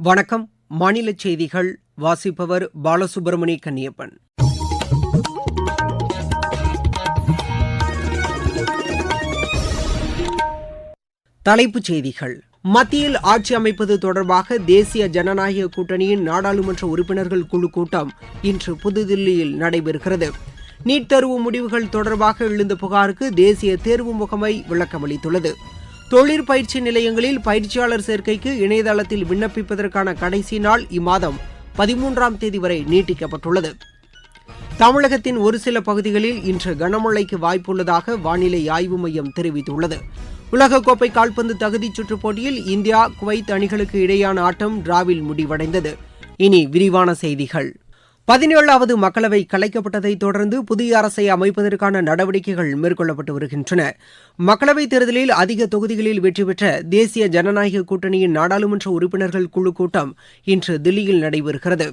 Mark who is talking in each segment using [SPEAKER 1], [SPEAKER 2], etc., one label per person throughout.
[SPEAKER 1] வணக்கம். மாநில செய்திகள் வாசிப்பவர் பாலசுப்ரமணி கன்னியப்பன். தலைப்புச் செய்திகள். மத்தியில் ஆட்சி அமைப்பது தொடர்பாக தேசிய ஜனநாயக கூட்டணியின் நாடாளுமன்ற உறுப்பினர்கள் குழு கூட்டம் இன்று புதுதில்லியில் நடைபெறுகிறது. நீட் தேர்வு முடிவுகள் தொடர்பாக எழுந்த புகாருக்கு தேசிய தேர்வு முகமை விளக்கமளித்துள்ளது. தொழிற்பயிற்சி நிலையங்களில் பயிற்சியாளர் சேர்க்கைக்கு இணையதளத்தில் விண்ணப்பிப்பதற்கான கடைசி நாள் இம்மாதம் 13ஆம் தேதி வரை நீட்டிக்கப்பட்டுள்ளது. தமிழகத்தின் ஒரு சில பகுதிகளில் இன்று கனமழைக்கு வாய்ப்புள்ளதாக வானிலை ஆய்வு மையம் தெரிவித்துள்ளது. உலகக்கோப்பை கால்பந்து தகுதிச் சுற்றுப் போட்டியில் இந்தியா குவைத் அணிகளுக்கு இடையேயான ஆட்டம் டிராவில் முடிவடைந்தது. இனி விரிவான செய்திகள். 17வது மக்களவை கலைக்கப்பட்டதை தொடர்ந்து புதிய அரசை அமைப்பதற்கான நடவடிக்கைகள் மேற்கொள்ளப்பட்டு வருகின்றன. மக்களவைத் தேர்தலில் அதிக தொகுதிகளில் வெற்றி பெற்ற தேசிய ஜனநாயக கூட்டணியின் நாடாளுமன்ற உறுப்பினர்கள் குழு கூட்டம் இன்று தில்லியில் நடைபெறுகிறது.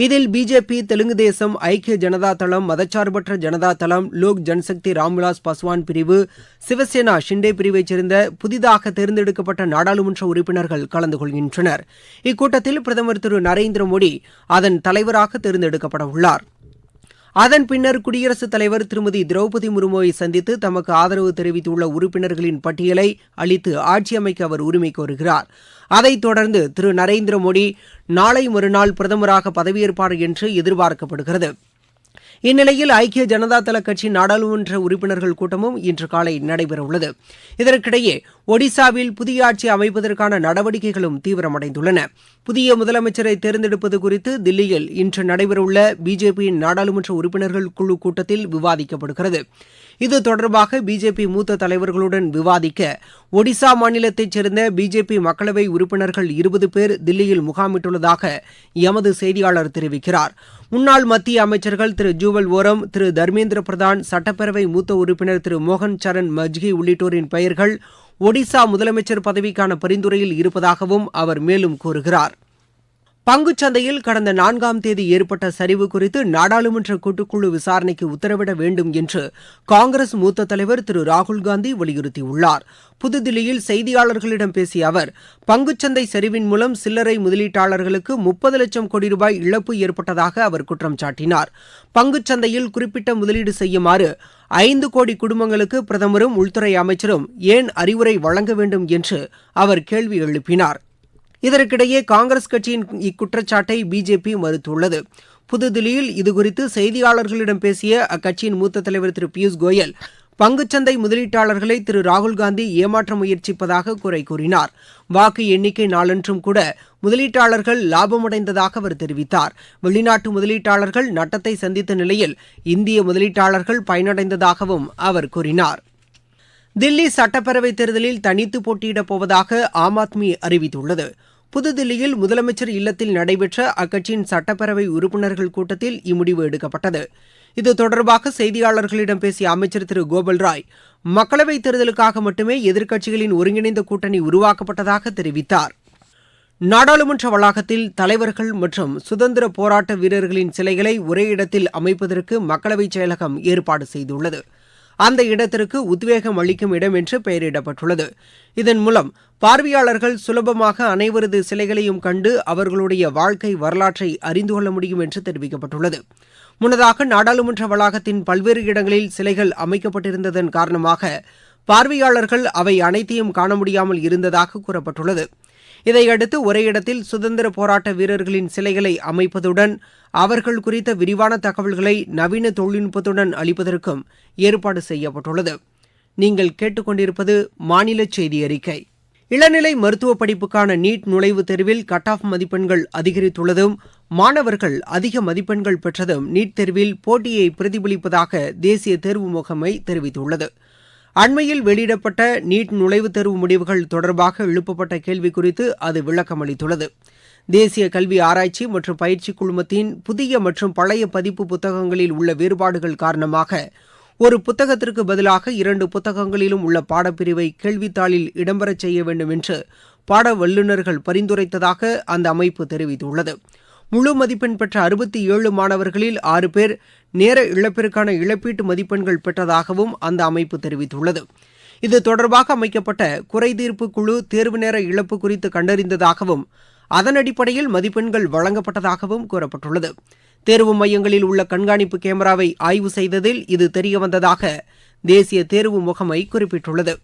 [SPEAKER 1] இதில் பிஜேபி, தெலுங்கு தேசம், ஐக்கிய ஜனதா தளம், மதச்சார்பற்ற ஜனதா தளம், லோக் ஜன்சக்தி ராம்விலாஸ் பாஸ்வான் பிரிவு, சிவசேனா ஷிண்டே பிரிவைச் சேர்ந்த புதிதாக தேர்ந்தெடுக்கப்பட்ட நாடாளுமன்ற உறுப்பினர்கள் கலந்து கொள்கின்றனர். இக்கூட்டத்தில் பிரதமர் திரு நரேந்திர மோடி அதன் தலைவராக தேர்ந்தெடுக்கப்பட உள்ளார். அதன் பின்னர் குடியரசுத் தலைவர் திருமதி திரௌபதி முர்முவை சந்தித்து தமக்கு ஆதரவு தெரிவித்துள்ள உறுப்பினர்களின் பட்டியலை அளித்து ஆட்சி அமைக்க அவர் உரிமை கோருகிறார். அதைத் தொடர்ந்து திரு நரேந்திர மோடி நாளை மறுநாள் பிரதமராக பதவியேற்பார் என்று எதிர்பார்க்கப்படுகிறது. இந்நிலையில் ஐக்கிய ஜனதா தள கட்சி நாடாளுமன்ற உறுப்பினர்கள் கூட்டமும் இன்று காலை நடைபெறவுள்ளது. இதற்கிடையே ஒடிசாவில் புதிய ஆட்சி அமைப்பதற்கான நடவடிக்கைகளும் தீவிரமடைந்துள்ளன. புதிய முதலமைச்சரை தேர்ந்தெடுப்பது குறித்து தில்லியில் இன்று நடைபெறவுள்ள பிஜேபியின் நாடாளுமன்ற உறுப்பினர்கள் குழு கூட்டத்தில் விவாதிக்கப்படுகிறது. இது தொடர்பாக பிஜேபி மூத்த தலைவர்களுடன் விவாதிக்க ஒடிசா மாநிலத்தைச் சேர்ந்த பிஜேபி மக்களவை உறுப்பினர்கள் 20 பேர் தில்லியில் முகாமிட்டுள்ளதாக எமது செய்தியாளர் தெரிவிக்கிறார். முன்னாள் மத்திய அமைச்சர்கள் திரு ஜூவல் ஓரம், திரு தர்மேந்திர பிரதான், சட்டப்பேரவை மூத்த உறுப்பினர் திரு மோகன் சரண் மஜ்கி உள்ளிட்டோரின் பெயர்கள் ஒடிசா முதலமைச்சர் பதவிக்கான பரிந்துரையில் இருப்பதாகவும் அவர் மேலும் கூறுகிறார். பங்குச்சந்தையில் கடந்த 4ஆம் தேதி ஏற்பட்ட சரிவு குறித்து நாடாளுமன்ற கூட்டுக்குழு விசாரணைக்கு உத்தரவிட வேண்டும் என்று காங்கிரஸ் மூத்த தலைவர் திரு ராகுல்காந்தி வலியுறுத்தியுள்ளார். புதுதில்லியில் செய்தியாளர்களிடம் பேசிய அவர், பங்குச்சந்தை சரிவின் மூலம் சில்லறை முதலீட்டாளர்களுக்கு 30 லட்சம் கோடி ரூபாய் இழப்பு ஏற்பட்டதாக அவர் குற்றம் சாட்டினார். பங்குச்சந்தையில் குறிப்பிட்ட முதலீடு செய்யுமாறு 5 கோடி குடும்பங்களுக்கு பிரதமரும் உள்துறை அமைச்சரும் ஏன் அறிவுரை வழங்க வேண்டும் என்று அவர் கேள்வி எழுப்பினார். இதற்கிடையே காங்கிரஸ் கட்சியின் இக்குற்றச்சாட்டை பிஜேபி மறுத்துள்ளது. புதுதில்லியில் இதுகுறித்து செய்தியாளர்களிடம் பேசிய அக்கட்சியின் மூத்த தலைவர் திரு பியூஷ் கோயல், பங்குச்சந்தை முதலீட்டாளர்களை திரு ராகுல்காந்தி ஏமாற்ற முயற்சிப்பதாக குறை கூறினார். வாக்கு எண்ணிக்கை நாளன்றும் கூட முதலீட்டாளர்கள் லாபமடைந்ததாக அவர் தெரிவித்தார். வெளிநாட்டு முதலீட்டாளர்கள் நட்டத்தை சந்தித்த நிலையில் இந்திய முதலீட்டாளர்கள் பயனடைந்ததாகவும் அவர் கூறினார். தில்லி சட்டப்பேரவைத் தேர்தலில் தனித்து போட்டியிடப் போவதாக ஆம் ஆத்மி அறிவித்துள்ளது. புதுதில்லியில் முதலமைச்சர் இல்லத்தில் நடைபெற்ற அக்கட்சியின் சட்டப்பேரவை உறுப்பினர்கள் கூட்டத்தில் இம்முடிவு எடுக்கப்பட்டது. இது தொடர்பாக செய்தியாளர்களிடம் பேசிய அமைச்சர் திரு கோபல் ராய், மக்களவைத் தேர்தலுக்காக மட்டுமே எதிர்க்கட்சிகளின் ஒருங்கிணைந்த கூட்டணி உருவாக்கப்பட்டதாக தெரிவித்தார். நாடாளுமன்ற வளாகத்தில் தலைவர்கள் மற்றும் சுதந்திர போராட்ட வீரர்களின் சிலைகளை ஒரே இடத்தில் அமைப்பதற்கு மக்களவைச் செயலகம் ஏற்பாடு செய்துள்ளது. அந்த இடத்திற்கு உத்வேகம் அளிக்கும் இடம் என்று பெயரிடப்பட்டுள்ளது. இதன் மூலம் பார்வையாளர்கள் சுலபமாக அனைவரது சிலைகளையும் கண்டு அவர்களுடைய வாழ்க்கை வரலாற்றை அறிந்து கொள்ள முடியும் என்று தெரிவிக்கப்பட்டுள்ளது. முன்னதாக நாடாளுமன்ற வளாகத்தின் பல்வேறு இடங்களில் சிலைகள் அமைக்கப்பட்டிருந்ததன் காரணமாக பார்வையாளர்கள் அவை அனைத்தையும் காண முடியாமல் இருந்ததாக கூறப்பட்டுள்ளது. இதையடுத்து ஒரே இடத்தில் சுதந்திர போராட்ட வீரர்களின் சிலைகளை அமைப்பதுடன் அவர்கள் குறித்த விரிவான தகவல்களை நவீன தொழில்நுட்பத்துடன் அளிப்பதற்கும் ஏற்பாடு செய்யப்பட்டுள்ளது. நீங்கள் கேட்டுக்கொண்டிருப்பது மாநில செய்தி அறிக்கை. இளநிலை மருத்துவ படிப்புக்கான நீட் நுழைவுத் தேர்வில் கட் ஆஃப் மதிப்பெண்கள் அதிகரித்துள்ளதும் மாணவர்கள் அதிக மதிப்பெண்கள் பெற்றதும் நீட் தேர்வில் போட்டியை பிரதிபலிப்பதாக தேசிய தேர்வு முகமை தெரிவித்துள்ளது. அண்மையில் வெளியிடப்பட்ட நீட் நுழைவுத் தேர்வு முடிவுகள் தொடர்பாக எழுப்பப்பட்ட கேள்வி குறித்து அது விளக்கமளித்துள்ளது. தேசிய கல்வி ஆராய்ச்சி மற்றும் பயிற்சி குழுமத்தின் புதிய மற்றும் பழைய பதிப்பு புத்தகங்களில் உள்ள வேறுபாடுகள் காரணமாக ஒரு புத்தகத்திற்கு பதிலாக 2 புத்தகங்களிலும் உள்ள பாடப்பிரிவை கேள்வித்தாளில் இடம்பெறச் செய்ய வேண்டும் என்று பாட வல்லுநர்கள் பரிந்துரைத்ததாக அந்த அமைப்பு தெரிவித்துள்ளது. முழு மதிப்பெண் பெற்ற 67 மாணவர்களில் 6 பேர் நேர இழப்பிற்கான இழப்பீட்டு மதிப்பெண்கள் பெற்றதாகவும் அந்த அமைப்பு தெரிவித்துள்ளது. இது தொடர்பாக அமைக்கப்பட்ட குறைதீர்ப்பு குழு தேர்வு நேர இழப்பு குறித்து கண்டறிந்ததாகவும் அதன் அடிப்படையில் மதிப்பெண்கள் வழங்கப்பட்டதாகவும் கூறப்பட்டுள்ளது. தேர்வு மையங்களில் உள்ள கண்காணிப்பு கேமராவை ஆய்வு செய்ததில் இது தெரியவந்ததாக தேசிய தேர்வு முகமை குறிப்பிட்டுள்ளது.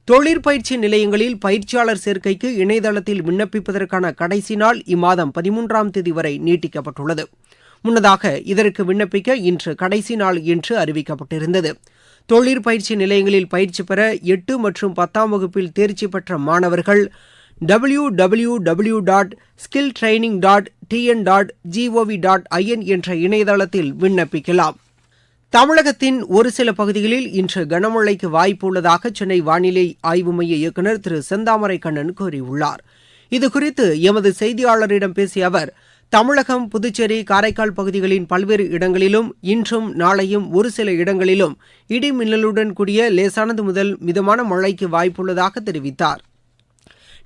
[SPEAKER 1] தொழிற்பயிற்சி நிலையங்களில் பயிற்சியாளர் சேர்க்கைக்கு இணையதளத்தில் விண்ணப்பிப்பதற்கான கடைசி நாள் இம்மாதம் 13ஆம் தேதி வரை நீட்டிக்கப்பட்டுள்ளது. முன்னதாக இதற்கு விண்ணப்பிக்க இன்று கடைசி நாள் என்று அறிவிக்கப்பட்டிருந்தது. தொழிற்பயிற்சி நிலையங்களில் பயிற்சி பெற 8 மற்றும் 10ஆம் வகுப்பில் தேர்ச்சி பெற்ற மாணவர்கள் www.skilltraining.tn.gov.in என்ற இணையதளத்தில் விண்ணப்பிக்கலாம். தமிழகத்தின் ஒரு சில பகுதிகளில் இன்று கனமழைக்கு வாய்ப்பு உள்ளதாக சென்னை வானிலை ஆய்வு மைய இயக்குநர் திரு செந்தாமரை கண்ணன் கூறியுள்ளார். இதுகுறித்து எமது செய்தியாளரிடம் பேசிய அவர், தமிழகம், புதுச்சேரி, காரைக்கால் பகுதிகளின் பல்வேறு இடங்களிலும் இன்றும் நாளையும் ஒரு சில இடங்களிலும் இடி மின்னலுடன் கூடிய லேசானது முதல் மிதமான மழைக்கு வாய்ப்புள்ளதாக தெரிவித்தார்.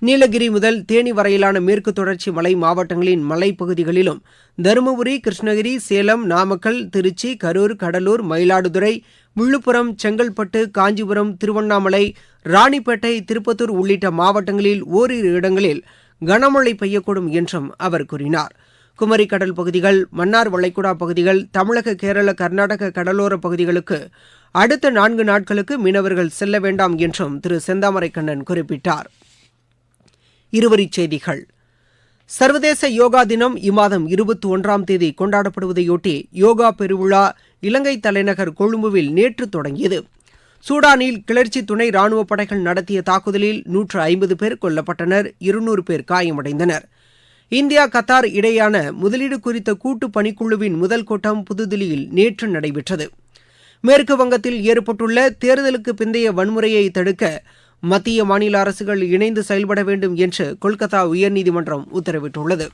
[SPEAKER 1] நீலகிரி முதல் தேனி வரையிலான மேற்கு தொடர்ச்சி மலை மாவட்டங்களின் மலைப்பகுதிகளிலும், தருமபுரி, கிருஷ்ணகிரி, சேலம், நாமக்கல், திருச்சி, கரூர், கடலூர், மயிலாடுதுறை, விழுப்புரம், செங்கல்பட்டு, காஞ்சிபுரம், திருவண்ணாமலை, ராணிப்பேட்டை, திருப்பத்தூர் உள்ளிட்ட மாவட்டங்களில் ஓரிரு இடங்களில் கனமழை பெய்யக்கூடும் என்றும் அவர் கூறினார். குமரி கடல் பகுதிகள், மன்னார் வளைகுடா பகுதிகள், தமிழக, கேரள, கர்நாடக கடலோர பகுதிகளுக்கு அடுத்த 4 நாட்களுக்கு மீனவர்கள் செல்ல வேண்டாம் என்றும் திரு செந்தாமரை கண்ணன் குறிப்பிட்டார். இருவரிச் செய்திகள். சர்வதேச யோகா தினம் இம்மாதம் 21ஆம் தேதி கொண்டாடப்படுவதையொட்டி யோகா பெருவிழா இலங்கை தலைநகர் கொழும்புவில் நேற்று தொடங்கியது. சூடானில் கிளர்ச்சி துணை ராணுவப் படைகள் நடத்திய தாக்குதலில் 150 பேர் கொல்லப்பட்டனர், 200 பேர் காயமடைந்தனர். இந்தியா, கத்தார் இடையேயான முதலீடு குறித்த கூட்டு பணிக்குழுவின் முதல் கூட்டம் புதுதில்லியில் நேற்று நடைபெற்றது. மேற்கு வங்கத்தில் ஏற்பட்டுள்ள தேர்தலுக்கு பிந்தைய வன்முறையை தடுக்க மத்திய மாநில அரசுகள் இணைந்து செயல்பட வேண்டும் என்று கொல்கத்தா உயர்நீதிமன்றம் உத்தரவிட்டுள்ளது.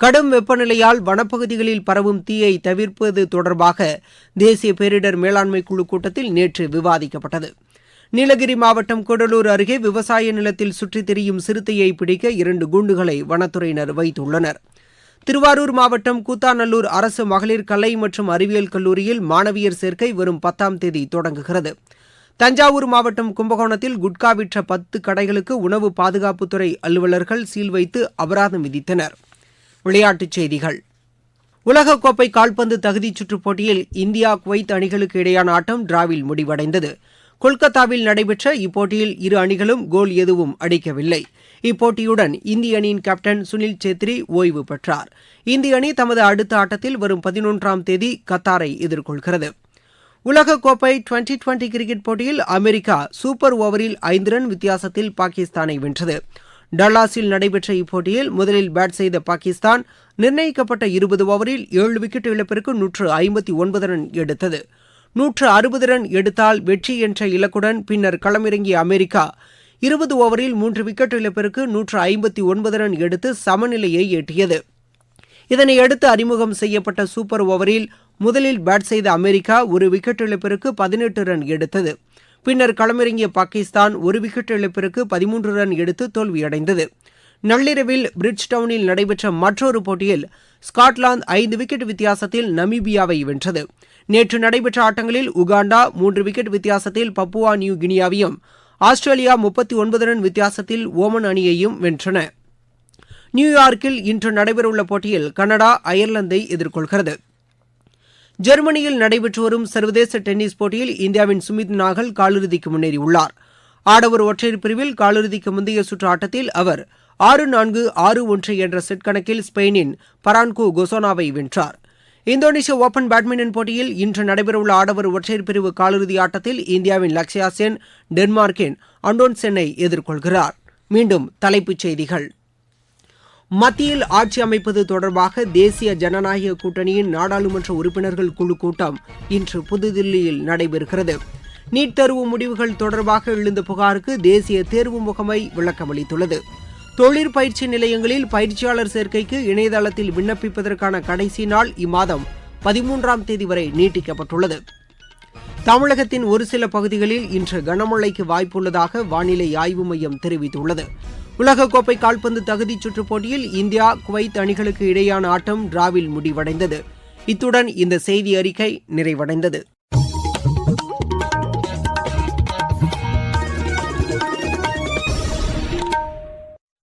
[SPEAKER 1] கடும் வெப்பநிலையால் வனப்பகுதிகளில் பரவும் தீயை தவிர்ப்பது தொடர்பாக தேசிய பேரிடர் மேலாண்மை குழு கூட்டத்தில் நேற்று விவாதிக்கப்பட்டது. நீலகிரி மாவட்டம் கூடலூர் அருகே விவசாய நிலத்தில் சுற்றித் திரியும் சிறுத்தையை பிடிக்க 2 குண்டுகளை வனத்துறையினர் வைத்துள்ளனர். திருவாரூர் மாவட்டம் கூத்தாநல்லூர் அரசு மகளிர் கலை மற்றும் அறிவியல் கல்லூரியில் மாணவியர் சேர்க்கை வரும் 10ஆம் தேதி தொடங்குகிறது. தஞ்சாவூர் மாவட்டம் கும்பகோணத்தில் குட்கா விற்ற 10 கடைகளுக்கு உணவு பாதுகாப்புத்துறை அலுவலர்கள் சீல் வைத்து அபராதம் விதித்தனர். விளையாட்டுச் செய்திகள். உலகக்கோப்பை கால்பந்து தகுதிச் சுற்றுப் போட்டியில் இந்தியா, குவைத் அணிகளுக்கு இடையான ஆட்டம் டிராவில் முடிவடைந்தது. கொல்கத்தாவில் நடைபெற்ற இப்போட்டியில் இரு அணிகளும் கோல் எதுவும் அடிக்கவில்லை. இப்போட்டியுடன் இந்திய அணியின் கேப்டன் சுனில் சேத்ரி ஓய்வு பெற்றார். இந்திய அணி தமது அடுத்த ஆட்டத்தில் வரும் 11ஆம் தேதி கத்தாரை எதிர்கொள்கிறது. உலகக்கோப்பை டுவெண்டி கிரிக்கெட் போட்டியில் அமெரிக்கா சூப்பர் ஓவரில் 5 ரன் வித்தியாசத்தில் பாகிஸ்தானை வென்றது. டல்லாஸில் நடைபெற்ற இப்போட்டியில் முதலில் பேட் செய்த பாகிஸ்தான் நிர்ணயிக்கப்பட்ட 20 ஓவரில் 7 விக்கெட் இழப்பிற்கு 159 ரன் எடுத்தது. 160 ரன் எடுத்தால் வெற்றி என்ற இலக்குடன் பின்னர் களமிறங்கிய அமெரிக்கா 20 ஓவரில் 3 விக்கெட் இழப்பிற்கு 159 ரன் எடுத்து சமநிலையை எட்டியது. இதனையடுத்து அறிமுகம் செய்யப்பட்ட சூப்பர் ஓவரில் முதலில் பேட் செய்த அமெரிக்கா 1 விக்கெட் இழப்பிற்கு 18 ரன் எடுத்தது. பின்னர் களமிறங்கிய பாகிஸ்தான் 1 விக்கெட் இழப்பிற்கு 13 ரன் எடுத்து தோல்வியடைந்தது. நள்ளிரவில் பிரிட்ஜ்டவுனில் நடைபெற்ற மற்றொரு போட்டியில் ஸ்காட்லாந்து 5 விக்கெட் வித்தியாசத்தில் நமீபியாவை வென்றது. நேற்று நடைபெற்ற ஆட்டங்களில் உகாண்டா 3 விக்கெட் வித்தியாசத்தில் பப்புவா நியூ கினியாவையும், ஆஸ்திரேலியா 39 ரன் வித்தியாசத்தில் ஓமன் அணியையும் வென்றன. நியூயார்க்கில் இன்று நடைபெறவுள்ள போட்டியில் கனடா அயர்லாந்தை எதிர்கொள்கிறது. ஜெர்மனியில் நடைபெற்று வரும் சர்வதேச டென்னிஸ் போட்டியில் இந்தியாவின் சுமித் நாகல் காலிறுதிக்கு முன்னேறியுள்ளார். ஆடவர் ஒற்றையர் பிரிவில் காலிறுதிக்கு முந்தைய சுற்று ஆட்டத்தில் அவர் 6-4, 6-1 என்ற செட் கணக்கில் ஸ்பெயினின் பரான்கோ கொசோனாவை வென்றார். இந்தோனேஷிய ஓபன் பேட்மிண்டன் போட்டியில் இன்று நடைபெறவுள்ள ஆடவர் ஒற்றையர் பிரிவு காலிறுதி ஆட்டத்தில் இந்தியாவின் லக்ஷயா சென் டென்மார்க்கின் அண்டோன் சென்னை எதிர்கொள்கிறார். மீண்டும் தலைப்புச் செய்திகள். மத்தியில் ஆட்சி அமைப்பது தொடர்பாக தேசிய ஜனநாயக கூட்டணியின் நாடாளுமன்ற உறுப்பினர்கள் குழு கூட்டம் இன்று புதுதில்லியில் நடைபெறுகிறது. நீட் தேர்வு முடிவுகள் தொடர்பாக எழுந்த புகாருக்கு தேசிய தேர்வு முகமை விளக்கமளித்துள்ளது. தொழிற்பயிற்சி நிலையங்களில் பயிற்சியாளர் சேர்க்கைக்கு இணையதளத்தில் விண்ணப்பிப்பதற்கான கடைசி நாள் இம்மாதம் 13ஆம் தேதி வரை நீட்டிக்கப்பட்டுள்ளது. தமிழகத்தின் ஒரு சில பகுதிகளில் இன்று கனமழைக்கு வாய்ப்புள்ளதாக வானிலை ஆய்வு மையம் தெரிவித்துள்ளது. உலகக்கோப்பை கால்பந்து தகுதிச் சுற்றுப் போட்டியில் இந்தியா, குவைத் அணிகளுக்கு இடையேயான ஆட்டம் டிராவில் முடிவடைந்தது. இத்துடன் இந்த செய்தி அறிக்கை நிறைவடைந்தது.